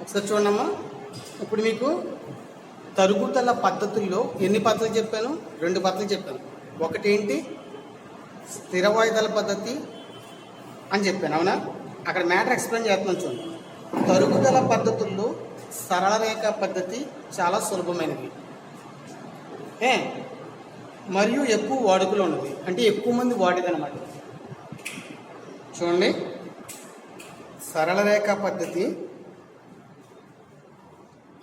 ఒకసారి చూడమ్మా. ఇప్పుడు మీకు తరుగుదల పద్ధతుల్లో ఎన్ని పద్ధతులు చెప్పాను? 2 పద్ధతులు చెప్పాను. ఒకటేంటి, స్థిర వాయిదాల పద్ధతి అని చెప్పాను, అవునా? అక్కడ మ్యాటర్ ఎక్స్ప్లెయిన్ చేస్తున్నాను చూడండి. తరుగుదల పద్ధతుల్లో సరళ రేఖ పద్ధతి చాలా సులభమైనది, మరియు ఎక్కువ వాడుకలో ఉన్నది, అంటే ఎక్కువ మంది వాడేది అనమాట. చూడండి, సరళ రేఖ పద్ధతి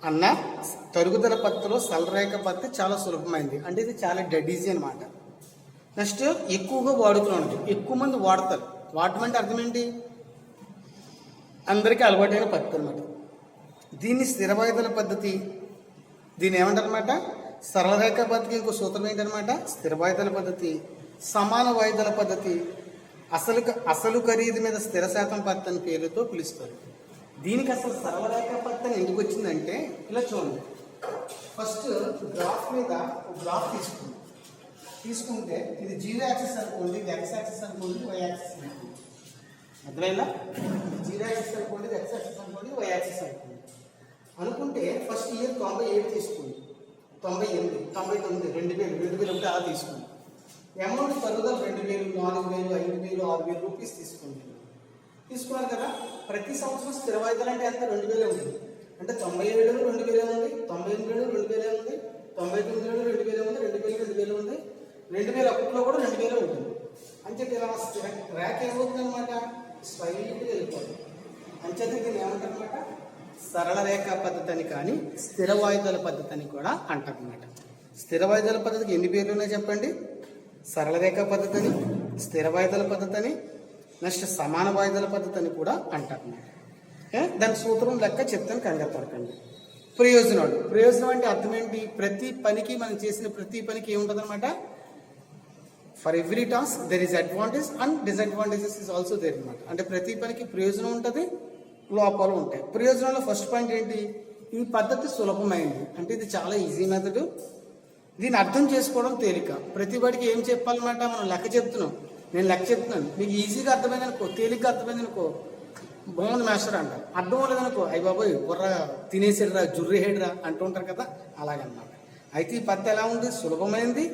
అన్న తరుగుదల పద్ధతిలో సరళ రేఖ పద్ధతి చాలా సులభమైంది, అంటే ఇది చాలా డెడ్ ఈజీ అనమాట. నెక్స్ట్, ఎక్కువగా వాడుకలో ఉన్నది, ఎక్కువ మంది వాడతారు. వాడటం అంటే అర్థం ఏంటి? అందరికీ అలవాటైన పద్ధతి అనమాట. దీన్ని స్థిర వాయిదాల పద్ధతి, దీన్ని ఏమంటారు అనమాట? సరళ రేఖ పద్ధతికి ఇంకో సూత్రం ఏంటనమాట? స్థిర వాయిదాల పద్ధతి, సమాన వాయిదాల పద్ధతి, అసలు ఖరీదు మీద స్థిర శాతం పద్ధతి అని పేరుతో పిలుస్తారు. దీనికి అసలు సరళ రేఖ పద్ధతి ఎందుకు వచ్చిందంటే, ఇలా చూడండి. ఫస్ట్ గ్రాఫ్ మీద ఒక గ్రాఫ్ తీసుకుంటే ఇది 0 యాక్సిస్ అనుకోండి, ఇది x యాక్సిస్ అనుకోండి, y యాక్సిస్ అనుకోండి. అర్థమైనా? 0 యాక్సిస్ అనుకోండి, ఇది x యాక్సిస్ అనుకోండి, y యాక్సిస్ అనుకోండి. అనుకుంటే ఫస్ట్ ఇయర్ 97 తీసుకోండి, 98, 99, 2000 ఉంటే అలా తీసుకోండి. అమౌంట్ తరుగుదల 2000, 4000, 5000, 6000 రూపీస్ తీసుకోండి. తీసుకున్నారు కదా. ప్రతి సంవత్సరం స్థిర వాయిదాలు అంటే ఎంత? 2000 ఉంది. అంటే 97లో 2000 ఉంది, 98లో 2000 ఉంది, 99లో 2000 ఉంది, 2000 ఉంది, 2001లో కూడా 2000 ఉంటుంది. అంచేత ఇలా స్థిర రేఖ ఏమవుతుంది అనమాట? స్ట్రైట్గా వెళ్ళిపోతుంది. అంచేత దీన్ని ఏమంటారనమాట? సరళ రేఖ పద్ధతి అని, కానీ స్థిర వాయిదాల పద్ధతి అని కూడా అంటారు అనమాట. స్థిర వాయిదాల పద్ధతికి ఎన్ని పేర్లు ఉన్నాయో చెప్పండి? సరళ రేఖ పద్ధతి అని, స్థిర వాయిదాల పద్ధతి అని, నెక్స్ట్ సమాన వాయిదాల పద్ధతి అని కూడా అంటారు అన్నమాట. దాని సూత్రం లెక్క చెప్తాను, కంగారు పడకండి. ప్రయోజనం అంటే అర్థం ఏంటి? ప్రతి పనికి, మనం చేసిన ప్రతి పనికి ఏముంటుంది అనమాట? For every task there is advantage and disadvantages is also there అనమాట. అంటే ప్రతి పనికి ప్రయోజనం ఉంటుంది, లోపాలు ఉంటాయి. ప్రయోజనంలో ఫస్ట్ పాయింట్ ఏంటి? ఈ పద్ధతి సులభమైంది, అంటే ఇది చాలా ఈజీ మెథడ్. దీన్ని అర్థం చేసుకోవడం తేలిక. ప్రతి వాడికి ఏం చెప్పాలన్నమాట? మనం లెక్క చెప్తున్నాం, నేను లెక్క చెప్తున్నాను, మీకు ఈజీగా అర్థమైంది అనుకో, తేలిగ్గా అర్థమైంది అనుకో, బాగుంది మాస్టర్ అంటారు. అర్థం లేదనుకో, అయ్యి బాబోయ్ బుర్ర తినేసేడురా, జుర్రి హేడురా అంటూ ఉంటారు కదా, అలాగనమాట. అయితే ఈ పద్ధతి ఎలా ఉంది? సులభమైంది,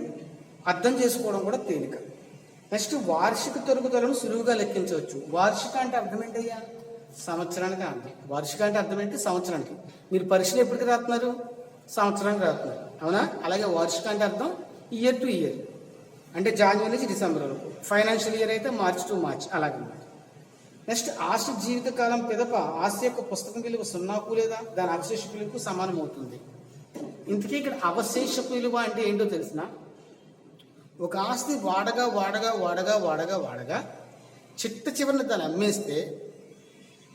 అర్థం చేసుకోవడం కూడా తేలిక. నెక్స్ట్, వార్షిక తరుగుదలను సులువుగా లెక్కించవచ్చు. వార్షిక అంటే అర్థం ఏంటయ్యా? సంవత్సరానికి అర్థం. వార్షిక అంటే అర్థం ఏంటి? సంవత్సరానికి. మీరు పరీక్షలు ఎప్పటికి రాస్తున్నారు? సంవత్సరానికి రాస్తున్నారు, అవునా? అలాగే వార్షిక అంటే అర్థం ఇయర్ టు ఇయర్, అంటే జనవరి నుంచి డిసెంబర్ వరకు. ఫైనాన్షియల్ ఇయర్ అయితే మార్చ్ టు మార్చ్, అలాగనమాట. నెక్స్ట్, ఆస్తి జీవితకాలం పిదప ఆస్తి యొక్క పుస్తకం విలువ 0కు లేదా దాని అవశేష విలువకు సమానం అవుతుంది. ఇంతకీ ఇక్కడ అవశేష విలువ అంటే ఏంటో తెలిసిన? ఒక ఆస్తి వాడగా చిట్ట చివరిని దాన్ని అమ్మేస్తే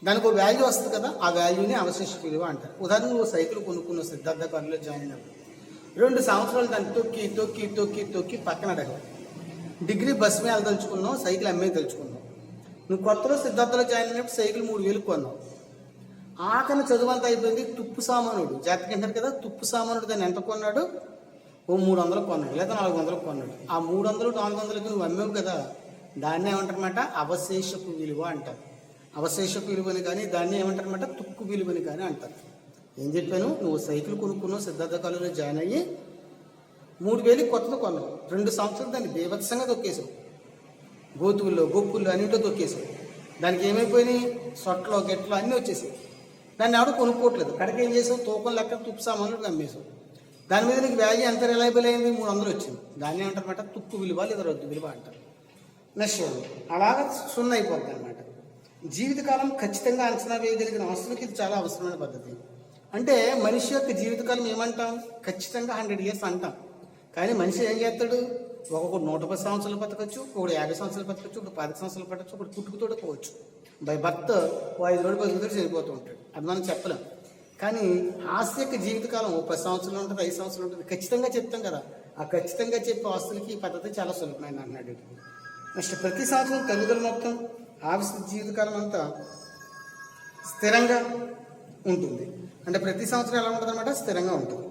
దానికి ఒక వాల్యూ వస్తుంది కదా, ఆ వాల్యూని అవశేష విలువ అంటారు. ఉదాహరణకు నువ్వు సైకిల్ కొనుక్కున్న సిద్ధార్థ కాలేజీలో జాయిన్ అయినప్పుడు 2 సంవత్సరాలు దాన్ని తొక్కి పక్కన అడగవు. డిగ్రీ బస్ మీద తలుచుకున్నావు, సైకిల్ అమ్మే తలుచుకున్నావు. నువ్వు కొత్తలో సిద్ధార్థలో జాయిన్ అయినప్పుడు సైకిల్ 3000 కొన్నావు. ఆకలి చదువంతా అయిపోయింది. తుప్పు సామానుడు, జాతకి అంటారు కదా, తుప్పు సామానుడు దాన్ని ఎంత కొన్నాడు? ఓ 300 కొన్నాడు, లేదా 400 కొన్నాడు. ఆ 300, 400కి నువ్వు అమ్మేవు కదా, దాన్ని ఏమంటారన్నమాట? అవశేషపు విలువ అంటారు. అవశేషపు విలువని కానీ దాన్ని ఏమంటారన్నమాట? తుక్కు విలువని కానీ అంటారు. ఏం చెప్పాను? నువ్వు సైకిల్ కొనుక్కున్నావు, సిద్ధార్థ కాలేజీలో జాయిన్ అయ్యి 3000 కొత్తది కొన్నావు. 2 సంవత్సరాలు దాన్ని బీభత్సంగా తొక్కేసావు, గోతువుల్లో గొప్పుల్లో అన్నింటిలో తొక్కేసావు. దానికి ఏమైపోయినాయి? సొట్లు గెట్లు అన్నీ వచ్చేసాయి. దాన్ని ఎవడో కొనుక్కోవట్లేదు. కడకి ఏం చేసావు? తూకం లెక్క తుప్పు సామాన్లు అమ్మేసావు. దాని మీద నీకు వాల్యూ ఎంత రిలయబుల్ అయింది? 300 వచ్చింది. దాన్ని ఏమంటారన్నమాట? తుక్కు విలువ లేదా రద్దు విలువ అంటారు. నెక్స్ట్, అలాగా 0 అయిపోద్ది అనమాట. జీవితకాలం ఖచ్చితంగా అంచనా వేయగలిగిన అవసరానికి ఇది చాలా అవసరమైన పద్ధతి. అంటే మనిషి యొక్క జీవితకాలం ఏమంటాం? ఖచ్చితంగా 100 years అంటాం. కానీ మనిషి ఏం చేస్తాడు? ఒక్కొక్కడు 110 సంవత్సరాలు బతకచ్చు, ఒకడు 50 సంవత్సరాలు బతకచ్చు, ఒకడు 10 సంవత్సరాలు పట్టచ్చు, ఒకడు పుట్టుకతోడు పోవచ్చు. బై బర్త్ 5 రోజులు 10 రోజులు చనిపోతూ ఉంటాడు. అది మనం చెప్పలేం. కానీ ఆస్తి యొక్క జీవితకాలం 10 సంవత్సరాలు ఉంటుంది, 5 సంవత్సరాలు ఉంటుంది, ఖచ్చితంగా చెప్తాం కదా. ఆ ఖచ్చితంగా చెప్పే ఆస్తులకి ఈ పద్ధతి చాలా సులభమైన అన్నాడు. నెక్స్ట్, ప్రతి సంవత్సరం తల్లిదండ్రుల మొత్తం ఆస్తి జీవితకాలం అంతా స్థిరంగా ఉంటుంది. అంటే ప్రతి సంవత్సరం ఎలా ఉంటుంది అనమాట? స్థిరంగా ఉంటుంది.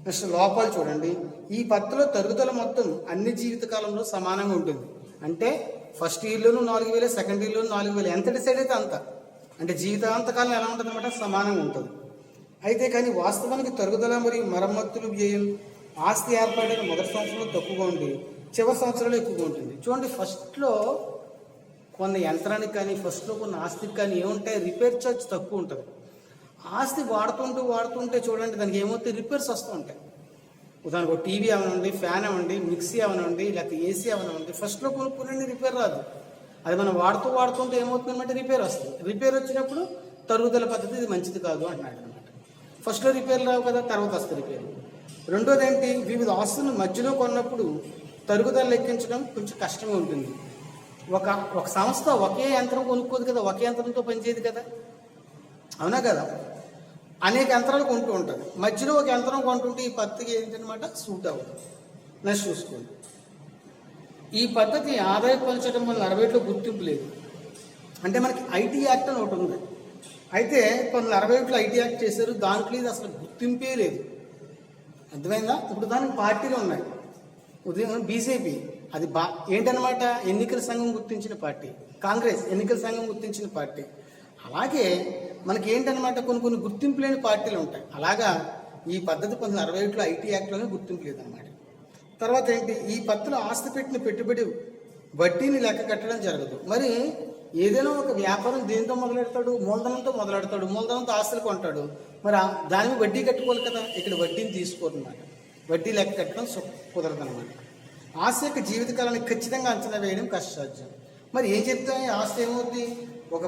నెక్స్ట్, లోపాలు చూడండి. ఈ పద్ధతిలో తరుగుదల మొత్తం అన్ని జీవితకాలంలో సమానంగా ఉంటుంది. అంటే ఫస్ట్ ఇయర్లోనూ 4000, సెకండ్ ఇయర్లోనూ 4000, ఎంత డిసైడ్ అయితే అంత. అంటే జీవితాంతకాలం ఎలా ఉంటుంది అనమాట, సమానంగా ఉంటుంది. అయితే కానీ వాస్తవానికి తరుగుదల మరియు మరమ్మతులు వ్యయం ఆస్తి ఏర్పడిన మొదటి సంవత్సరంలో తక్కువగా ఉండి చివరి సంవత్సరాలు ఎక్కువగా ఉంటుంది. చూడండి, ఫస్ట్లో కొన్ని యంత్రానికి కానీ ఫస్ట్లో కొన్ని ఆస్తికి కానీ ఏముంటాయి, రిపేర్ ఛార్జ్ తక్కువ ఉంటుంది. ఆస్తి వాడుతుంటే చూడండి దానికి ఏమవుతాయి, రిపేర్స్ వస్తూ ఉంటాయి. ఉదాహరణకు ఒక టీవీ అవనండి, ఫ్యాన్ అవ్వండి, మిక్సీ అవనండి, లేకపోతే ఏసీ అవనండి, ఫస్ట్లో కొనుక్కునండి రిపేర్ రాదు. అది మనం వాడుతుంటే ఏమవుతుందంటే రిపేర్ వస్తుంది. రిపేర్ వచ్చినప్పుడు తరుగుదల పద్ధతి ఇది మంచిది కాదు అంటున్నాడు అనమాట. ఫస్ట్లో రిపేర్ రావు కదా, తర్వాత వస్తుంది రిపేర్. రెండోది ఏంటి, వివిధ ఆస్తులను మధ్యలో కొన్నప్పుడు తరుగుదల లెక్కించడం కొంచెం కష్టంగా ఉంటుంది. ఒక సంస్థ ఒకే యంత్రం కొనుక్కోదు కదా, ఒకే యంత్రంతో పనిచేయదు కదా, అవునా కదా, అనేక యంత్రాలు కొంటూ ఉంటుంది. మధ్యలో ఒక యంత్రం కొంటుంటే ఈ పద్ధతికి ఏంటనమాట సూట్ అవుతుంది. నెక్స్ట్ చూసుకోండి, ఈ పద్ధతి ఆదాయ పంచడం వల్ల 61లో గుర్తింపు లేదు. అంటే మనకి ఐటీ యాక్ట్ అని ఒకటి ఉంది. అయితే 1961లో ఐటీ యాక్ట్ చేశారు, దాంట్లో ఇది అసలు గుర్తింపే లేదు. అర్థమైందా? ఇప్పుడు దానికి పార్టీలు ఉన్నాయి. ఉదయం బీజేపీ అది ఏంటనమాట, ఎన్నికల సంఘం గుర్తించిన పార్టీ. కాంగ్రెస్ ఎన్నికల సంఘం గుర్తించిన పార్టీ. అలాగే మనకి ఏంటనమాట కొన్ని గుర్తింపు లేని పార్టీలు ఉంటాయి. అలాగా ఈ పద్ధతి 1961లో ఐటీ యాక్ట్లోనే గుర్తింపు లేదనమాట. తర్వాత ఏంటి, ఈ పద్ధతిలో ఆస్తి పెట్టిన పెట్టుబడి వడ్డీని లెక్క కట్టడం జరగదు. మరి ఏదైనా ఒక వ్యాపారం దేనితో మొదలెడతాడు, మూలధనంతో మొదలెడతాడు, మూలధనంతో ఆస్తులు కొంటాడు. మరి దాని మీద వడ్డీ కట్టుకోవాలి కదా, ఇక్కడ వడ్డీని తీసుకోరన్నమాట. వడ్డీ లెక్క కట్టడం కుదరదు అనమాట. ఆస్తి యొక్క జీవితకాలాన్ని ఖచ్చితంగా అంచనా వేయడం కష్టసాధ్యం. మరి ఏం చెప్తాం, ఆస్తి ఏమవుతుంది, ఒక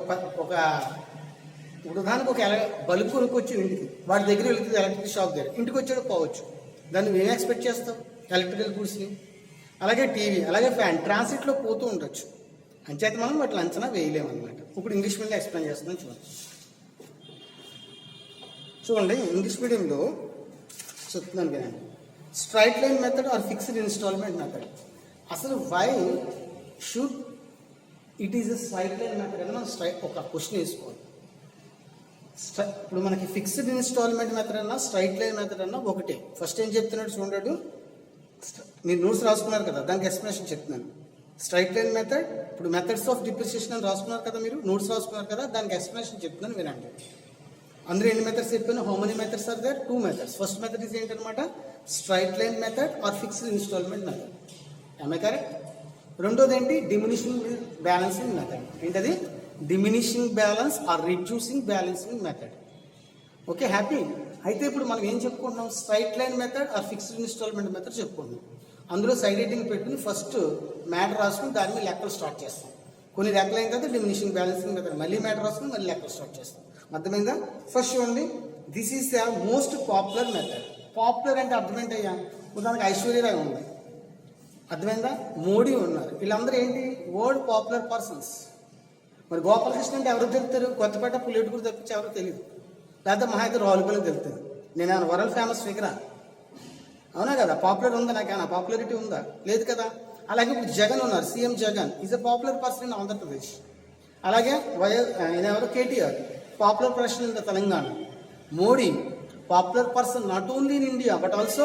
ఉదాహరణకు ఒక బల్బు కొనుక్కొచ్చి ఇంటికి, వాడి దగ్గర వెళ్తుంది ఎలక్ట్రిక్ షాప్ దగ్గర, ఇంటికి వచ్చాడు పోవచ్చు. దాన్ని మేము ఎక్స్పెక్ట్ చేస్తాం ఎలక్ట్రికల్ గూడ్స్ని. అలాగే టీవీ, అలాగే ఫ్యాన్ ట్రాన్సిట్లో పోతూ ఉండొచ్చు. అంచేత మనం వాటిని అంచనా వేయలేమన్నమాట. ఇప్పుడు ఇంగ్లీష్ మీడియం ఎక్స్ప్లెయిన్ చేస్తున్నాం చూడండి. ఇంగ్లీష్ మీడియంలో చెప్తున్నాను కదండి, straight line method or fixed instalment method. అసలు why should it is a straight line method అని మనం ఒక క్వశ్చన్ వేసుకోవాలి. ఇప్పుడు మనకి ఫిక్స్డ్ ఇన్స్టాల్మెంట్ మెథడ్ అన్నా స్ట్రైట్ లైన్ మెథడ్ అన్నా ఒకటే. ఫస్ట్ ఏం చెప్తున్నాడు చూడండి, మీరు నోట్స్ రాసుకున్నారు కదా, దానికి ఎక్స్ప్లెనేషన్ చెప్తున్నాను. స్ట్రైట్ లైన్ మెథడ్, ఇప్పుడు మెథడ్స్ ఆఫ్ డిప్రిసియేషన్ అని రాసుకున్నారు కదా, మీరు నోట్స్ రాసుకున్నారు కదా, దానికి ఎక్స్ప్లెనేషన్ చెప్తున్నాను వినండి. అందులో ఎన్ని మెథడ్స్ చెప్పాను, how many methods are there, 2 methods. First method is ఏంటనమాట, straight line method or fixed instalment method. ఆమె కరెక్ట్. రెండోది ఏంటి, డిమినిషింగ్ బ్యాలెన్సింగ్ మెథడ్. ఏంటది, diminishing balance or reducing balancing method. Okay, happy. అయితే ఇప్పుడు మనం ఏం చెప్పుకుంటున్నాం, straight line method or fixed instalment method చెప్పుకుంటున్నాం. అందులో సైడ్ రైటింగ్ పెట్టుకుని ఫస్ట్ మ్యాటర్ రాసుకుని దాని మీద లెక్కలు స్టార్ట్ చేస్తాం. కొన్ని లెక్కలు అయిన తర్వాత డిమినిషింగ్ బ్యాలెన్సింగ్ మెథడ్ మళ్ళీ మ్యాటర్ రాసుకుని మళ్ళీ లెక్కలు స్టార్ట్ చేస్తాం. అర్థమైందా? ఫస్ట్ చూడండి, this is the most popular method. Popular అంటే అర్థమైంది అయ్యా, ఉదాహరణకు ఐశ్వర్యరాయ్ ఉంది, అర్థమైందా, మోడీ ఉన్నారు, వీళ్ళందరూ ఏంటి వరల్డ్ పాపులర్ పర్సన్స్. మరి గోపాలకృష్ణ అంటే ఎవరు తెలుస్తారు, కొత్తపేట పులేటుకూరు తప్పించి ఎవరు తెలియదు, లేకపోతే మహా అయితే రావులపల్లి తెలుస్తుంది. నేను వరల్డ్ ఫేమస్ ఫిగరా, అవునా కదా, పాపులర్ ఉందా, నాకేనా పాపులారిటీ ఉందా, లేదు కదా. అలాగే ఇప్పుడు జగన్ ఉన్నారు, CM Jagan is a popular person in Andhra Pradesh. అలాగే ఎవరు KTR, popular person in the Telangana. Modi popular person not only in India but also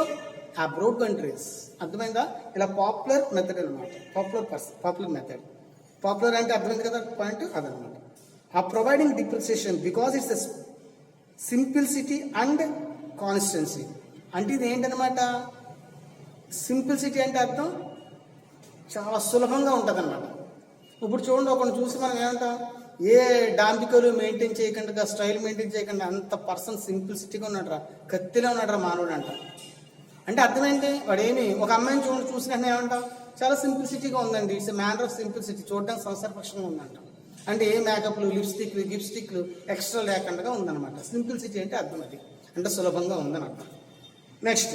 abroad countries. అర్థమైందా? ఇలా పాపులర్ మెథడ్ అనమాట, పాపులర్ మెథడ్. పాపులర్ అంటే అర్థమైంది కదా పాయింట్, అదనమాట. ఆ providing depreciation because it's simplicity and constituency. అంటే ఇది ఏంటనమాట, సింప్లిసిటీ అంటే అర్థం చాలా సులభంగా ఉంటుంది అనమాట. ఇప్పుడు చూడండి, ఒకరిని చూసి మనం ఏమంటాం, ఏ డాంబికలు మెయింటైన్ చేయకుండా, స్టైల్ మెయింటైన్ చేయకుండా అంత పర్సన్ సింప్లిసిటీగా ఉన్నాడరా, కత్తిలో ఉన్నాడరా మానవుడు అంట. అంటే అర్థమైంది, వాడు ఏమి ఒక అమ్మాయిని చూసిన ఏమంటాం, చాలా సింప్లిసిటీగా ఉందండి, ఇట్స్ మ్యానర్ ఆఫ్ సింప్లిసిటీ, చూడడానికి సంసారపక్షంగా ఉందంట. అంటే ఏ మేకప్లు, లిప్స్టిక్లు, గిప్స్టిక్లు ఎక్స్ట్రా లేకుండా ఉందన్నమాట. సింప్లిసిటీ అంటే అర్థం అది, అంటే సులభంగా ఉందని అర్థం. నెక్స్ట్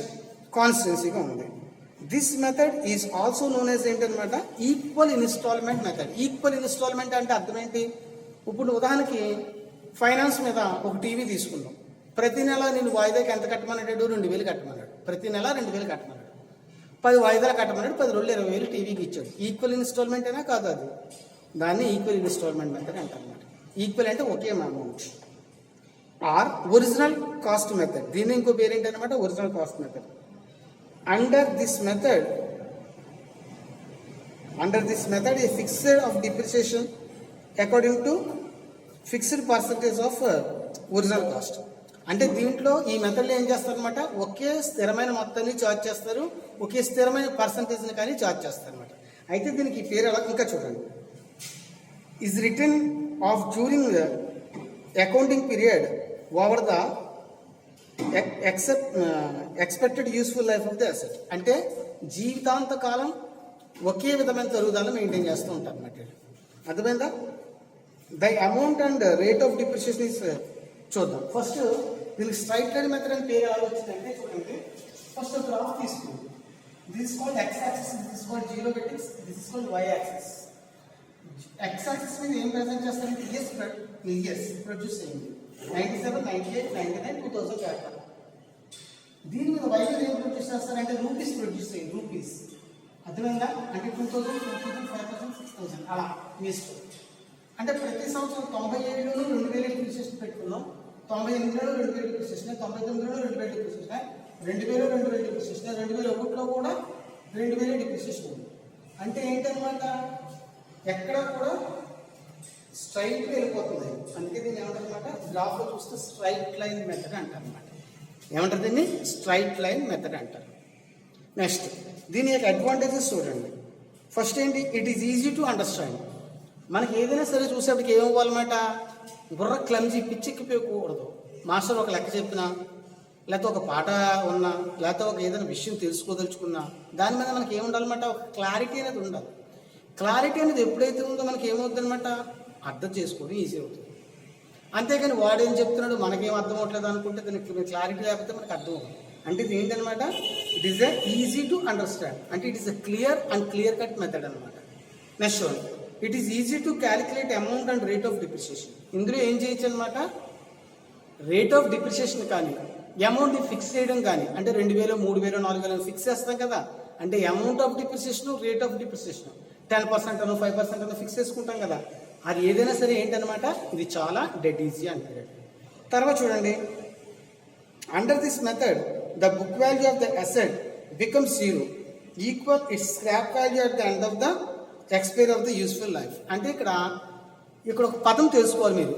కాన్స్టెన్సీగా ఉంది. This method is also known as ఏంటనమాట, equal instalment method. Equal instalment అంటే అర్థం ఏంటి, ఇప్పుడు ఉదాహరణకి ఫైనాన్స్ మీద ఒక టీవీ తీసుకుందాం, ప్రతి నెల నేను వాయిదాకి ఎంత కట్టమన్నాడు, 2,000 కట్టమన్నాడు, ప్రతి నెల 2,000 కట్టమన్నాడు, 10 వాయిదాలు కట్టమన్నాడు, 10 రోజులు 20,000 టీవీకి ఇచ్చాడు. ఈక్వల్ ఇన్స్టాల్మెంట్ అయినా కాదు అది, దాన్ని ఈక్వల్ ఇన్స్టాల్మెంట్ మెథడ్ అంటారన్నమాట. ఈక్వల్ అంటే ఒకే amount. Or original cost method, దీన్ని ఇంకో పేరు ఏంటనమాట, original cost method. Under this method a fixed of depreciation according to fixed percentage of original cost. అంటే దీంట్లో ఈ మెథడ్లో ఏం చేస్తారనమాట, ఒకే స్థిరమైన మొత్తాన్ని ఛార్జ్ చేస్తారు, ఒకే స్థిరమైన పర్సంటేజ్ని కానీ ఛార్జ్ చేస్తారు అనమాట. అయితే దీనికి ఈ పేరు ఎలా, ఇంకా చూడండి, is return of during accounting period over the expected useful life of the asset. అంటే జీవితాంత కాలం ఒకే విధమైన తరుగుదల మెయింటైన్ చేస్తూ ఉంటారు అన్నమాట. అర్థమైందా? The amount and rate of depreciation is చూద్దాం. ఫస్ట్ దీనికి స్ట్రైట్ లైన్ మెథడ్ అని పేరు ఎలా వచ్చిందంటే చూడండి, ఫస్ట్ గ్రాఫ్ తీసుకోండి. This called X axis, this called zero bettings, this is called Y axis. X axis మీద ఏం ప్రెజెంట్ చేస్తారంటే ఇయర్స్ ప్రొడ్యూస్ అయింది, 97, 98, 99, 2000 పేపర్. దీని మీద వై మీద ఏం ప్రొడ్యూస్ చేస్తారంటే రూపీస్ ప్రొడ్యూస్ అయ్యింది, రూపీస్. అర్థమైందా? అంటే 2000, 2000, 5000, 6000 అలా వేసుకో. అంటే ప్రతి సంవత్సరం 97లోనూ 2000 డిప్రిసియేషన్ పెట్టుకున్నాం, 98లో 2000 డిప్రిసియేషన్, 99లో 2000 డిప్రిసియేషన్, 2000లో 2000 డిప్రిసియేషన్, 2001లో కూడా 2000 డిప్రిసియేషన్ ఉంది. అంటే ఏంటన్నమాట, ఎక్కడ కూడా స్ట్రైట్ వెళ్ళిపోతుంది. అందుకే దీన్ని ఏమంటారనమాట, గ్రాఫ్లో చూస్తే స్ట్రైట్ లైన్ మెథడ్ అంటారు అనమాట. ఏమంటారు దీన్ని? స్ట్రైట్ లైన్ మెథడ్ అంటారు. నెక్స్ట్ దీని యొక్క అడ్వాంటేజెస్ చూడండి. ఫస్ట్ ఏంటి, it is easy to understand. మనకి ఏదైనా సరే చూసేప్పటికి ఏమవ్వాలన్నమాట, బుర్ర క్లమ్జీ పిచ్చెక్కిపోయకూడదు. మాస్టర్ ఒక లెక్క చెప్పినా, లేకపోతే ఒక పాట ఉన్నా, లేకపోతే ఒక ఏదైనా విషయం తెలుసుకోదలుచుకున్నా, దాని మీద మనకి ఏముండాలన్నమాట, ఒక క్లారిటీ అనేది ఉండాలి. క్లారిటీ అనేది ఎప్పుడైతే ఉందో మనకి ఏమవుతుంది అనమాట, అర్థం చేసుకోవడం ఈజీ అవుతుంది. అంతేకాని వాడేం చెప్తున్నాడు మనకేం అర్థం అవ్వట్లేదు అనుకుంటే దానికి క్లారిటీ లేకపోతే మనకు అర్థం అవుతుంది. అంటే ఇది ఏంటనమాట, it is a easy to understand. అంటే it is a clear and clear cut method అనమాట. నెక్స్ట్ చూడండి, it is easy to calculate amount and rate of depreciation. ఇందులో ఏం చేయొచ్చు అనమాట, రేట్ ఆఫ్ డిప్రిసియేషన్ కానీ అమౌంట్ ఫిక్స్ చేయడం కానీ, అంటే 2000, 3000, 4000 ఫిక్స్ చేస్తాం కదా. అంటే amount of depreciation, rate of depreciation 10% Anu 5% Anu fix చేసుకుంటాం కదా. అది ఏదైనా సరే ఏంటనమాట, ఇది చాలా డెడ్ ఈజీ అంటారు. తర్వాత చూడండి, under this method the book value of the asset becomes 0 equal it's scrap value at the end of the expiry of the useful life. అంటే ఇక్కడ ఒక పదం తెలుసుకోవాలి మీరు,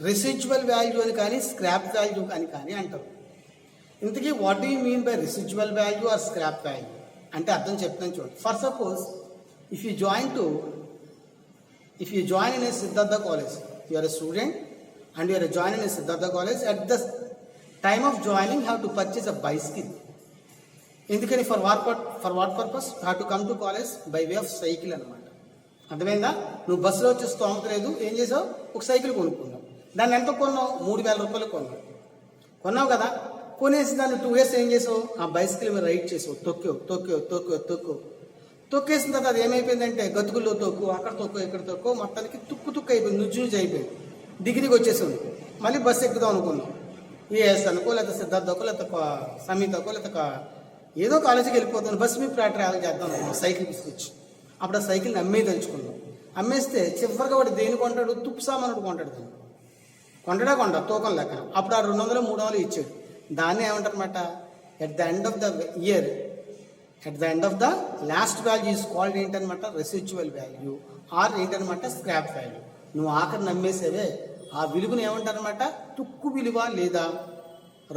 రెసిడ్యువల్ వాల్యూ అని కానీ స్క్రాప్ వాల్యూ అని కానీ అంటారు. ఇంతకీ what do you mean by residual value or scrap value అంటే అర్థం చెప్తాను చూడండి. For suppose if you join in a Siddhartha college, you are a student and you are joining in a Siddhartha college. At the time of joining you have to purchase a bicycle. ఎందుకని, for what purpose? You have to come to college by way of cycle అనమాట. అర్థమైందా? నువ్వు బస్సులో వచ్చే స్తోమత లేదు, ఏం చేసావు, ఒక సైకిల్ కొనుక్కున్నావు. దాన్ని ఎంత కొన్నావు, 3000 రూపాయలు కొన్నావు కదా. కొనేసి దాన్ని 2 years ఏం చేసావు, ఆ బైసికల్ మీద రైడ్ చేసావు, తొక్కేసిన తర్వాత అది ఏమైపోయిందంటే గతుకుల్లో తొక్కు, అక్కడ తొక్కు, ఇక్కడ తొక్కు, మొత్తానికి తుక్కు అయిపోయింది, నుజ్జు అయిపోయింది. డిగ్రీకి వచ్చేసింది. మళ్ళీ బస్సు ఎక్కుదాం అనుకున్నాం, ఏఎస్ అనుకో, లేకపోతే సిద్ధార్థకో, లేకపోతే సమీతకో, లేకపోతే ఏదో కాలేజీకి వెళ్ళిపోతాను, బస్సు మీద ట్రావెల్ చేద్దాం అనుకున్నాం, సైకిల్ తీసుకొచ్చి. అప్పుడు ఆ సైకిల్ని అమ్మేదలుచుకున్నాం. అమ్మేస్తే చివరిగా వాడు దేని కొంటాడు, తుప్పు సామాను కొంటాడు. కొండ తూకం లెక్క. అప్పుడు ఆ 200, 300 ఇచ్చాడు. దాన్ని ఏమంటారనమాట, at the end of the year, at the end of the last value is called ఏంటనమాట, రెసిడ్యువల్ వాల్యూ ఆర్ ఏంటనమాట, స్క్రాప్ వాల్యూ. నువ్వు ఆఖరి నమ్మేసేవే ఆ విలువను ఏమంటారనమాట, తుక్కు విలువ లేదా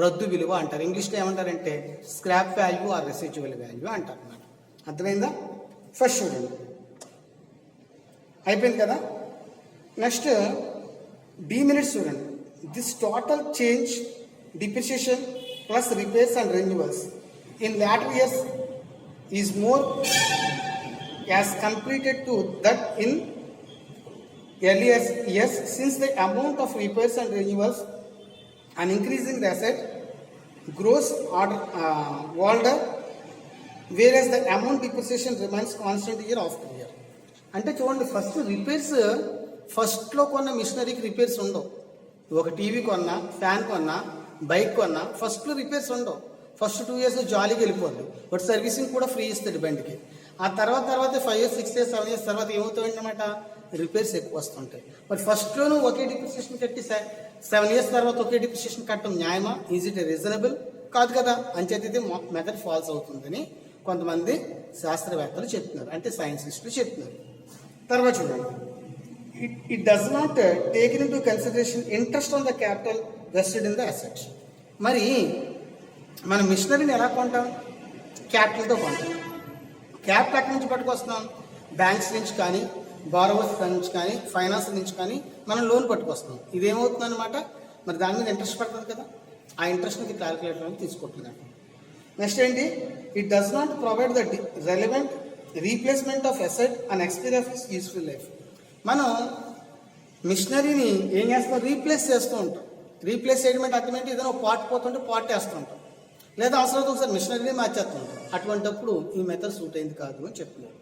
రద్దు విలువ అంటారు. ఇంగ్లీష్లో ఏమంటారంటే scrap value or residual value అంటారు అనమాట. అర్థమైందా? ఫస్ట్ చూడండి, అయిపోయింది కదా. నెక్స్ట్ బి మినిట్స్ చూడండి. This total change depreciation plus repairs and renewals in latter years is more as completed to that in earlier years, since the amount of repairs and renewals and increasing the asset grows older, whereas the amount depreciation remains constant year after year. అంటే చూడండి, first repairs, ఫస్ట్లో కొన్న మిషనరీకి repairs ఉండవు. ఒక TV కొన్నా, fan కొన్నా, bike కొన్నా ఫస్ట్లో రిపేర్స్ ఉండవు. ఫస్ట్ 2 years జాలీకి వెళ్ళిపోద్దు, బట్ సర్వీసింగ్ కూడా ఫ్రీ ఇస్తాడు బండికి. ఆ తర్వాత 5 years, 6 years, 7 years తర్వాత ఏమవుతాయంటన్నమాట, రిపేర్స్ ఎక్కువ వస్తుంటాయి. బట్ ఫస్ట్లోనూ ఒకే డిప్రిసియేషన్ కట్టి 7 years తర్వాత ఒకే డిప్రిసియేషన్ కట్టడం న్యాయమా? Is it reasonable? కాదు కదా. అంచేత ఇది మెథడ్ ఫాల్స్ అవుతుందని కొంతమంది శాస్త్రవేత్తలు చెప్తున్నారు, అంటే సైన్సిస్టులు చెప్తున్నారు. తర్వాత చూడండి, it does not take into consideration interest on the capital vested in the asset. మరి మనం మిషనరీని ఎలా కొంటాం? క్యాపిటల్తో కొంటాం. క్యాపిటల్ ఎక్కడి నుంచి పట్టుకొస్తున్నాం? బ్యాంక్స్ నుంచి కానీ, బారోవర్స్ నుంచి కానీ, ఫైనాన్స్ నుంచి కానీ మనం లోన్ పట్టుకొస్తాం. ఇదేమవుతుంది అనమాట, మరి దాని మీద ఇంట్రెస్ట్ పడుతుంది కదా, ఆ ఇంట్రెస్ట్ని క్యాలిక్యులేటర్ అని తీసుకుంటున్నాం. నెక్స్ట్ ఏంటి? It does not provide the relevant replacement of asset and expiry of it's useful life. మనం మిషనరీని ఏం చేస్తాం? రీప్లేస్ చేస్తూ ఉంటాం. రీప్లేస్ చేయడం అంటే అర్థం ఏంటి? ఏదైనా పార్ట్ పోతుంటే పార్ట్ వేస్తూ ఉంటాం, లేదా అవసరం ఒకసారి మిషనరీని మార్చేస్తూ ఉంటాం. అటువంటిప్పుడు ఈ మెథడ్ సూట్ అయింది కాదు అని చెప్తున్నారు.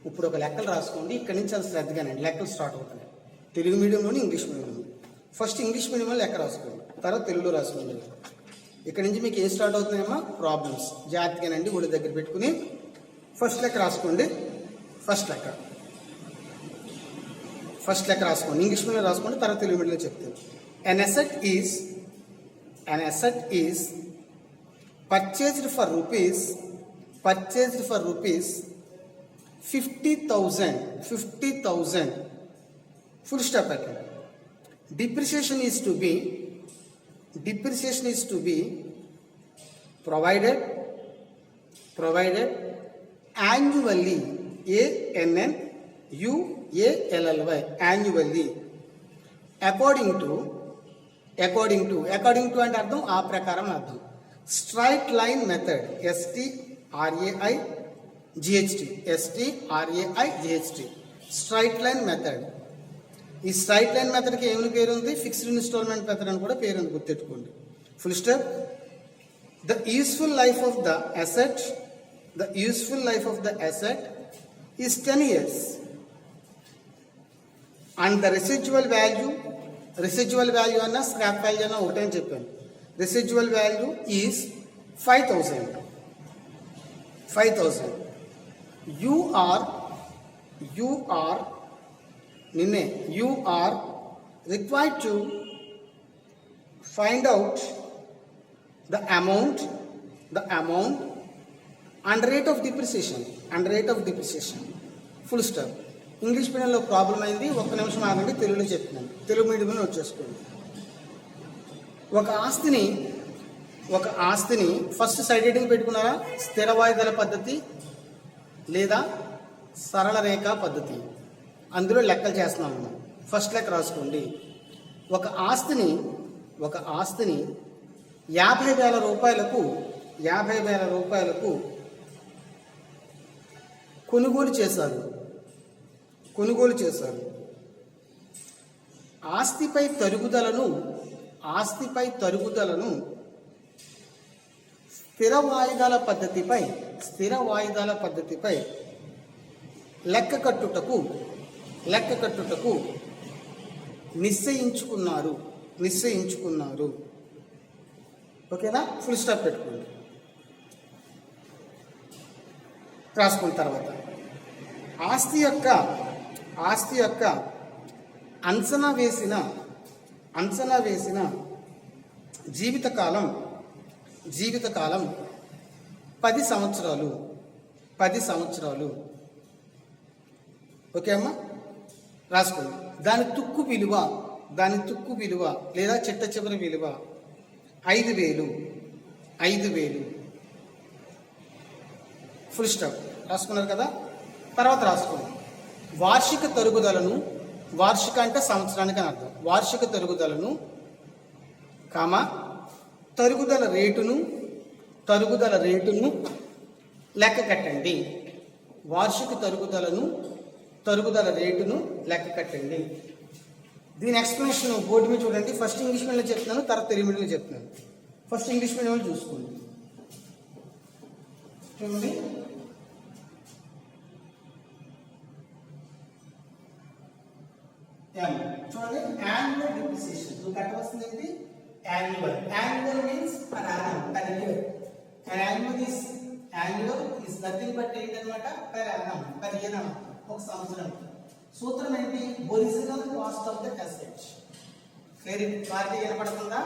ఇప్పుడు ఒక లెక్కలు రాసుకోండి. ఇక్కడి నుంచి అది శ్రద్ధగానండి లెక్కలు స్టార్ట్ అవుతున్నాయి. తెలుగు మీడియంలోని ఇంగ్లీష్ మీడియంలో. ఫస్ట్ ఇంగ్లీష్ మీడియంలో లెక్క రాసుకోండి, తర్వాత తెలుగులో రాసుకోండి. ఇక్కడ నుంచి మీకు ఏం స్టార్ట్ అవుతున్నాయమ్మా? ప్రాబ్లమ్స్. జాగ్రత్తగానండి ఒడి దగ్గర పెట్టుకుని ఫస్ట్ లెక్క రాసుకోండి. ఫస్ట్ లెక్క రాసుకోండి, ఇంగ్లీష్ మీడియం రాసుకోండి, తర్వాత తెలుగు మీడియంలో చెప్తాను. An asset is purchased for rupees 50,000 full stop at it. Depreciation is to be provided annually, ANNUALLY, annually, according to అంటే అర్థం ఆ ప్రకారం అర్థం. Straight line method, STRAIGHT, straight line method. ఈ స్ట్రైట్ లైన్ మెథడ్కి ఏమని పేరు ఉంది? ఫిక్స్డ్ ఇన్స్టాల్మెంట్ మెథడ్ అని కూడా పేరు ఉంది, గుర్తెట్టుకోండి. Full stop. The useful life of the asset is 10 years and the residual value అన్న స్క్రాప్ వాల్యూ అన్న ఒకటే అని చెప్పాను. Residual value is 5,000. You are required to find out the amount and rate of depreciation. Full stop. English మీడియంలో problem అయింది, ఒక్క నిమిషం ఆగండి, తెలుగులో చెప్తున్నాను. తెలుగు మీడియంలో వచ్చేసుకోండి. ఒక ఆస్తిని ఫస్ట్ సైడ్ హెడ్డింగ్ పెట్టుకున్నారా? స్థిర వాయిదాల పద్ధతి లేదా సరళ రేఖా పద్ధతి. అందులో లెక్కలు చేస్తున్నాం మనం. ఫస్ట్ లెక్క రాసుకోండి. ఒక ఆస్తిని 50,000 రూపాయలకు కొనుగోలు చేశారు. ఆస్తిపై తరుగుదలను స్థిర వాయిదాల పద్ధతిపై లెక్క కట్టుటకు నిశ్చయించుకున్నారు. ఓకేనా? ఫుల్ స్టాప్ పెట్టుకోండి. రాసుకున్న తర్వాత ఆస్తి యొక్క అంచనా వేసిన జీవితకాలం 10 సంవత్సరాలు. ఓకే అమ్మా? రాసుకోండి. దాని తుక్కు విలువ లేదా చిట్ట చివరి విలువ 5,000. Full stop. రాసుకున్నారు కదా? తర్వాత రాసుకోండి. వార్షిక అంటే సంవత్సరానికి అని అర్థం. వార్షిక తరుగుదలను తరుగుదల రేటును లెక్క కట్టండి. వార్షిక తరుగుదల రేటును లెక్క కట్టండి. దీని ఎక్స్ప్లెనేషన్ బోర్డు మీద చూడండి. ఫస్ట్ ఇంగ్లీష్ మీడియంలో చెప్తున్నాను, తర్వాత తెలుగు మీడియంలో చెప్తున్నాను. ఫస్ట్ ఇంగ్లీష్ మీడియంలో చూసుకోండి. చూడండి. చూడండి, యాన్యువల్ డిప్రిసియేషన్. నువ్వు కట్టవలసింది ఏంటి? Annual means per annum, per year. Annual is nothing but ఏంటన్నమాట? per annum, per year. ఒక సంవత్సరం. సూత్రం ఏంటి? Original cost of the asset. Clarity కనపడుతుందా?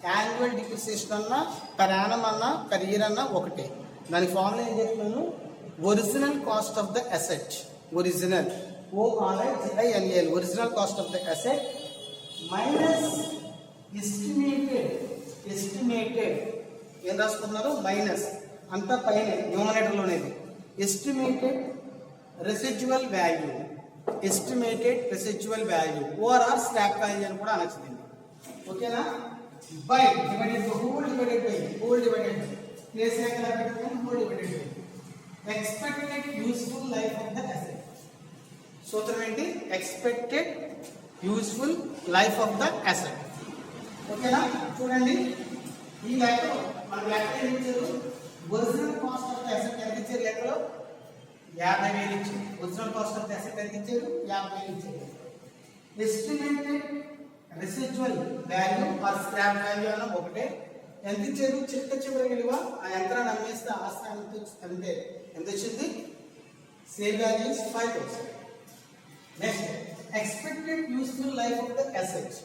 యాన్యువల్ డిప్రిసియేషన్ అన్నా, per annum అన్నా, per year అన్నా ఒకటే. దాని ఫార్ములా ఏం చెప్తున్నాను? Original cost of the asset. Original ORIGINAL, original cost of the asset minus estimated ఏం రాసుకున్నారు మైనస్ అంతా పైన న్యూమరేటర్లోనేది estimated residual value or scrap value అని కూడా అనొచ్చు దీన్ని. ఓకేనా? By divided by whole divided place ఎక్కడ పెట్టుకొని whole divided by expected useful life of the asset. సూత్రం ఏంటి? Expected useful life of the asset. ఓకేనా? చూడండి ఈ లెక్కలో మన లెక్క ఏం ఇచ్చారు? Original cost of the asset ఎంత ఇచ్చారు? లెక్కలో 50,000 ఇచ్చారు. Original cost of the asset ఎంత ఇచ్చారు? 50,000 ఇచ్చారు. Estimated residual value or scrap value అన్న ఒకటే. ఎంత ఇచ్చారు? చిట్ట చివరి విలువ ఆ యంత్రాన్ని అమ్మేస్తే ఆస్తి అంతే ఎంత వచ్చింది? Sale value 5,000. Next expected useful life of the asset.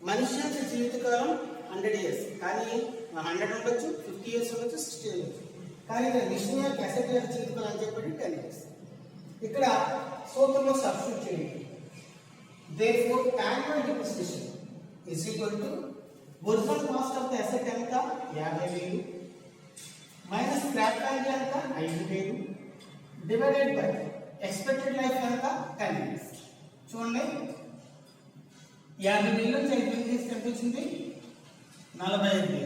మనిషి యొక్క జీవితకాలం 100 ఇయర్స్, కానీ 100 ఉండొచ్చు, 50 ఇయర్స్ ఉండొచ్చు, 60 ఉండొచ్చు. కానీ మిషన్ యొక్క అసెట్ యొక్క జీవితకాలం అని చెప్పి 10 ఇయర్స్. ఇక్కడ సూత్రంలో సబ్స్టిట్యూట్ చేయండి. Therefore, annual depreciation is equal to original cost of the asset ఎంత 50,000 minus scrap value ఎంత 5,000 divided by expected life ఎంత 10 years. చూడండి 50,000 నుంచి 5,000 తీస్తే ఎంత వచ్చింది? 45,000.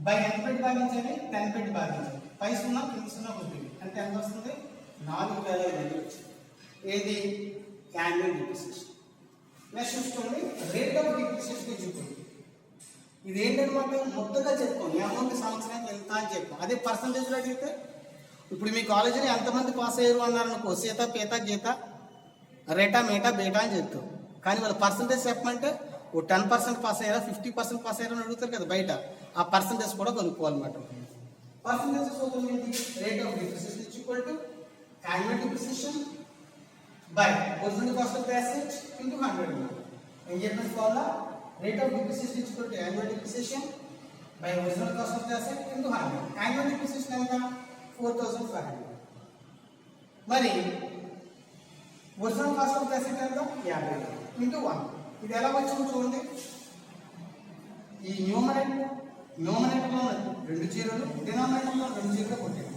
బై ఎంత పెట్టి భాగించాలి? 10 పెట్టి భాగించాలి. పై 0 కింద 0 కొట్టింది అంటే ఎంత వస్తుంది? 4,500 వచ్చింది. ఏది? Annual depreciation. నెక్స్ట్ చూసుకోండి రేట్ ఆఫ్ డిప్రిసియేషన్ చూడండి. ఇది ఏంటన్నమాట? మొత్తగా చెప్పుకోండి అమౌంట్ సంవత్సరానికి ఎంత అని చెప్పాం. అదే పర్సంటేజ్లో అడిగితే ఇప్పుడు మీ కాలేజీలో ఎంతమంది పాస్ అయ్యారు అన్నారు అనుకో, సీత పీత గీత రేటా మేటా బేటా అని చెప్తాం. కానీ వాళ్ళు పర్సంటేజ్ చెప్పమంటే ఓ 10% పాస్ అయ్యారా 50% పాస్ అయ్యారా అని అడుగుతారు కదా బయట. ఆ పర్సంటేజ్ కూడా కనుక్కోవాలన్నమాట. పర్సంటేజ్ సూత్రం ఏంటి? Rate of depreciation equal to annual depreciation by original cost of the asset into 100. ఏం చెప్పిన formula? Rate of depreciation equal to annual depreciation by original cost of the asset into 100. Annual depreciation ఎంత? 4,500. మరి original cost of the asset ఎంత? 50,000 into 1. ఇది ఎలా వచ్చిందో చూడండి. ఈ న్యూమరేటర్లో 2 జీరోలు, డినామినేటర్లో 2 జీరోలు కొట్టాడు.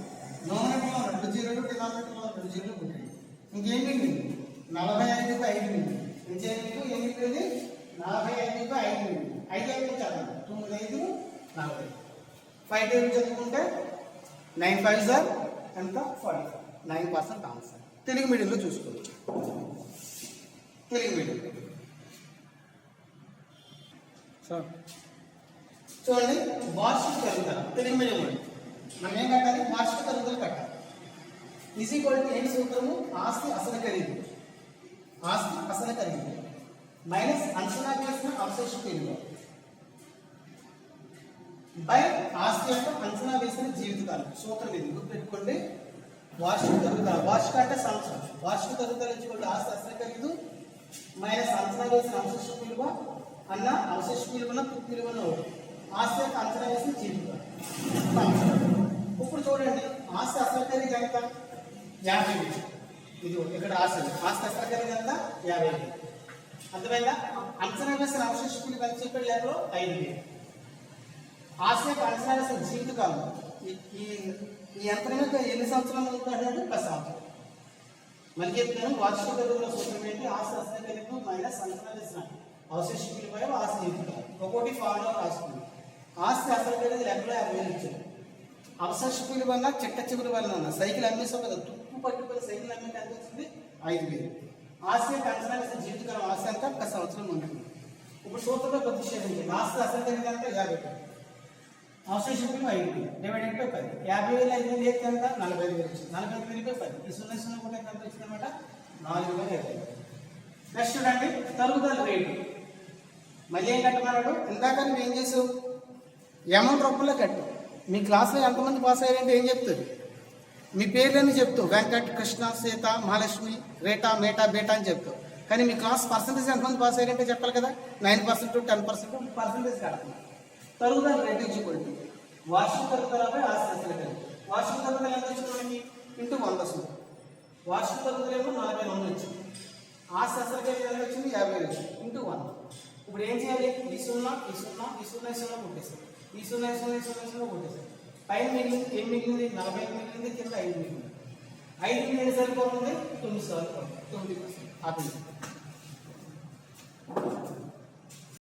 న్యూమరేటర్లో 2 జీరోలు, డినామినేటర్లో 2 జీరోలు కొట్టాడు. ఇంకేం మిగిలింది? 45 బై 5 మిగిలింది. ఇంకేం మిగిలింది? 45 బై 5 మిగిలింది. 5 అయితే చదవండి. 9 5 40. 5 టేబుల్ చదువుకుంటే 9 5 సార్ ఎంత? 45. 9% ఆన్సర్. తెలుగు మీడియంలో చూసుకోవచ్చు. తెలుగు మీడియం సార్ చూడండి. వార్షిక తరుగుదల తెలుగు మీడియం మనం ఏం కట్టాలి? వార్షిక తరుగుదల కట్టాలి. ఈజ్ ఈక్వల్ టు ఏంటి సూత్రము? ఆస్తి అసలు ఖరీదు మైనస్ అంచనా వేసిన అవశేష విలువ బై ఆస్తి యొక్క అంచనా వేసిన జీవితకాలం. సూత్రం ఇది గుర్తుపెట్టుకోండి. వార్షిక తరుగుదల, వార్షిక అంటే సంవత్సరం. వార్షిక తరుగుదల ఈక్వల్ టు ఆస్తి అసలు ఖరీదు మైనస్ అంచనా వేసిన అవశేష విలువ అన్న అవశేష విలువన విలువను ఆస్తి యొక్క అంచనా వేసిన జీవితకాలం. ఇప్పుడు చూడండి ఆస్తి అసలు ఖరీదు ఎంత? 50,000. ఇది ఇక్కడ ఆస్తి అసలు ఖరీదు ఎంత? 50,000. అర్థమైందా? అంచనా వేసిన అవశేష విలువ ఎంత చెప్పాడు లేఖలో? 5,000. ఆస్తి యొక్క అంచనా వేసిన జీవితకాలం ఈ యంత్రం యొక్క ఎన్ని సంవత్సరాలు ఉంటాడు? 10 సంవత్సరాలు. మళ్ళీ చెప్తాను వార్షిక తరుగుదల సూత్రం ఏంటి? ఆస్తి అసలు ఖరీదు మైనస్ అంచనా వేసిన అవశేష విలువ ఆస్తి జీవితకాలం. ఒక్కోటి ఫార్ములా రాసుకుంది. ఆస్తి అసలు ఖరీదు లెక్కలో 50,000 ఇచ్చారు. అవశేష విలువ అన్న చిట్ట చివరి వల్ల సైకిల్ అమ్మేసావు కదా, తుప్పు పట్టుకుని సైకిల్ అమ్మేది ఎంత వచ్చింది? 5,000. ఆస్తి యొక్క అంచనా వేసిన జీవితకాలం ఆస్తి అంతా 10 సంవత్సరం ఉంటుంది. ఇప్పుడు సూత్రంలో ప్రతిషేధించండి. ఆస్తి అసలు ఖరీదు అంటే 50,000, అవశేష విలువ 5,000 డివైడెడ్ బై 10. 50,000 5,000 ఎంత? 45,000 వచ్చింది. 45,000 బై 10 ఈ 0 కూడా ఎంత వచ్చింది అనమాట? 4,500. నెక్స్ట్ చూడండి తరుగుదల రేటు. మళ్ళీ ఏం కట్టమన్నాడు? ఇందాక నువ్వు ఏం చేసావు? అమౌంట్ రూపంలో కట్టు. మీ క్లాస్లో ఎంతమంది పాస్ అయ్యారంటే ఏం చెప్తారు? మీ పేర్లని చెప్తావు. వెంకట్, కృష్ణ, సీత, మహాలక్ష్మి, రేటా మేటా బేటా అని చెప్తావు. కానీ మీ క్లాస్ పర్సంటేజ్ ఎంతమంది పాస్ అయ్యారంటే చెప్పాలి కదా. 9%, 10% పర్సంటేజ్ కడుతున్నారు. తరుగుదల రేటు ఇచ్చుకోండి. వార్షిక తరుగుదలపై ఆస్తి అసలు ఖరీదు. వార్షిక తరుగుదల ఎంత ఇచ్చుకోండి? ఇంటూ 100 సూత్రం. వార్షిక పద్ధతిలో ఏమో 40 మంది వచ్చింది. ఆస్తి అసలు ఖరీదు ఎంత వచ్చింది? 50,000 ఇంటూ 1. ఇప్పుడు ఏం చేయాలి? ఈ సున్నా ఈ సున్నా ఈ సున్నా ఈ సున్నా కొట్టేస్తారు. ఈ సున్నా ఈ సున్నా ఈ సున్నా ఈ సున్నా కొట్టేస్తారు. పైన మిగిలింది ఏం మిగిలింది? 40 మిగిలింది, కింద 5 మిగిలింది. 5 ఎన్ని సరిపోతుంది? 9 సరిపోతుంది. 9% ఆపింది.